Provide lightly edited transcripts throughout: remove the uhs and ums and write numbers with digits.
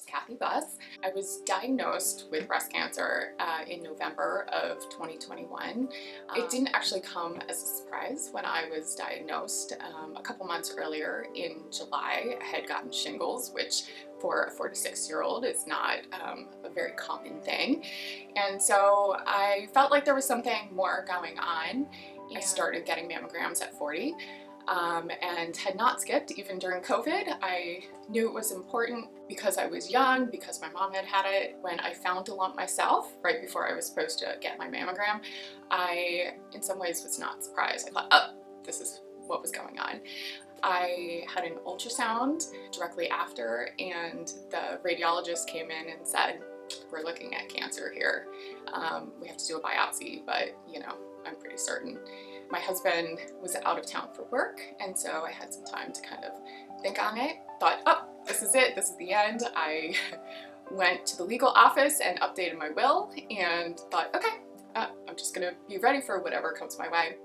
Cathy Buss. I was diagnosed with breast cancer in November of 2021. It didn't actually come as a surprise when I was diagnosed. A couple months earlier in July, I had gotten shingles, which for a 4 to 6-year-old is not a very common thing. And so I felt like there was something more going on. I started getting mammograms at 40. And had not skipped even during COVID. I knew it was important because I was young, because my mom had had it. When I found a lump myself, right before I was supposed to get my mammogram, I, in some ways, was not surprised. I thought, oh, this is what was going on. I had an ultrasound directly after, and the radiologist came in and said, we're looking at cancer here. We have to do a biopsy, but I'm pretty certain. My husband was out of town for work, and so I had some time to kind of think on it. Thought, oh, this is it, this is the end. I went to the legal office and updated my will and thought, okay, I'm just gonna be ready for whatever comes my way.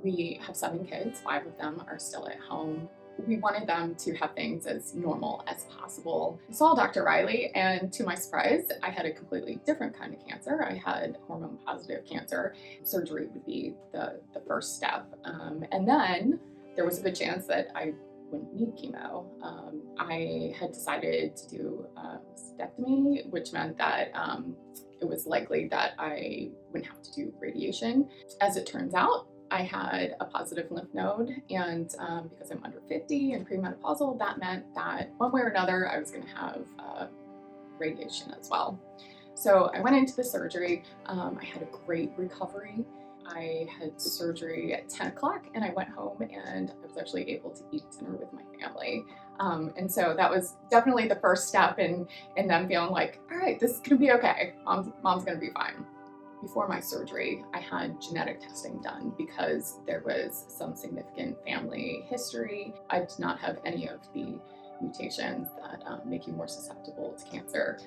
We have 7 kids, 5 of them are still at home. We wanted them to have things as normal as possible. I saw Dr. Riley, and to my surprise, I had a completely different kind of cancer. I had hormone-positive cancer. Surgery would be the first step. And then there was a good chance that I wouldn't need chemo. I had decided to do a mastectomy, which meant that it was likely that I wouldn't have to do radiation. As it turns out, I had a positive lymph node, and because I'm under 50 and premenopausal, that meant that one way or another I was going to have radiation as well. So I went into the surgery. I had a great recovery. I had surgery at 10 o'clock, and I went home, and I was actually able to eat dinner with my family. And so that was definitely the first step in them feeling like, all right, this is going to be okay. Mom's going to be fine. Before my surgery, I had genetic testing done because there was some significant family history. I did not have any of the mutations that make you more susceptible to cancer.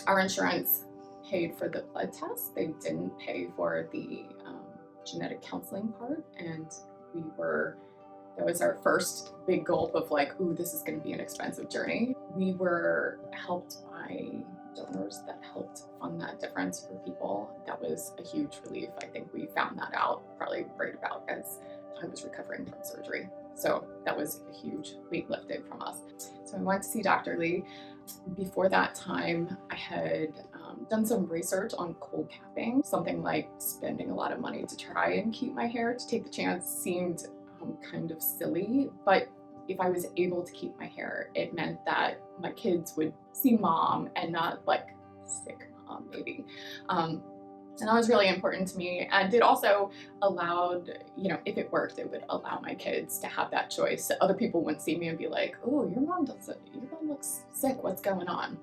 Our insurance paid for the blood test. They didn't pay for the genetic counseling part, and that was our first big gulp of like, ooh, this is going to be an expensive journey. We were helped by donors that helped fund that difference for people. That was a huge relief. I think we found that out probably right about as I was recovering from surgery. So that was a huge weight lifted from us. So I went to see Dr. Lee. Before that time, I had done some research on cold capping. Something like spending a lot of money to try and keep my hair, to take the chance, seemed kind of silly, but if I was able to keep my hair, it meant that my kids would see mom and not like sick mom maybe. And that was really important to me. And it also allowed, if it worked, it would allow my kids to have that choice. Other people wouldn't see me and be like, oh, your mom looks sick, what's going on?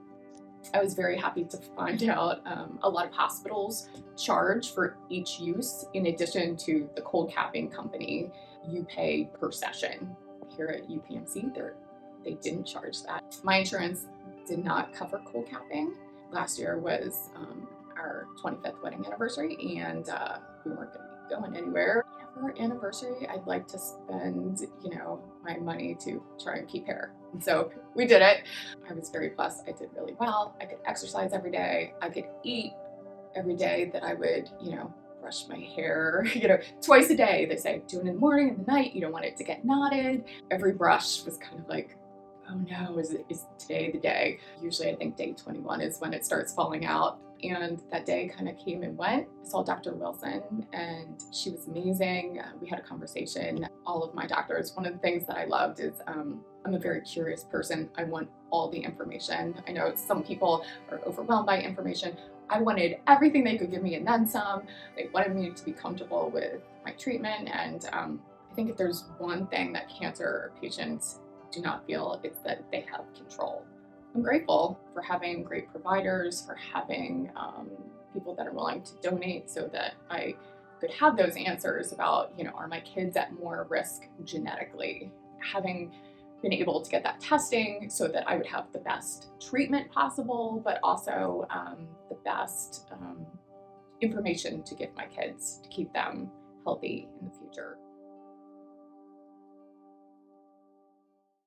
I was very happy to find out a lot of hospitals charge for each use. In addition to the cold capping company, you pay per session. Here at UPMC, they didn't charge that. My insurance did not cover cold capping. Last year was our 25th wedding anniversary, and we weren't going to be going anywhere. For our anniversary, I'd like to spend, my money to try and keep hair. And so we did it. I was very blessed. I did really well. I could exercise every day. I could eat every day that I would, brush my hair, twice a day. They say do it in the morning and the night. You don't want it to get knotted. Every brush was kind of like, oh no, is today the day? Usually I think day 21 is when it starts falling out. And that day kind of came and went. I saw Dr. Wilson, and she was amazing. We had a conversation. All of my doctors, one of the things that I loved is I'm a very curious person. I want all the information. I know some people are overwhelmed by information. I wanted everything they could give me and then some. They wanted me to be comfortable with my treatment. And I think if there's one thing that cancer patients do not feel, it's that they have control. I'm grateful for having great providers, for having people that are willing to donate so that I could have those answers about, are my kids at more risk genetically? Having been able to get that testing so that I would have the best treatment possible, but also the best information to give my kids to keep them healthy in the future.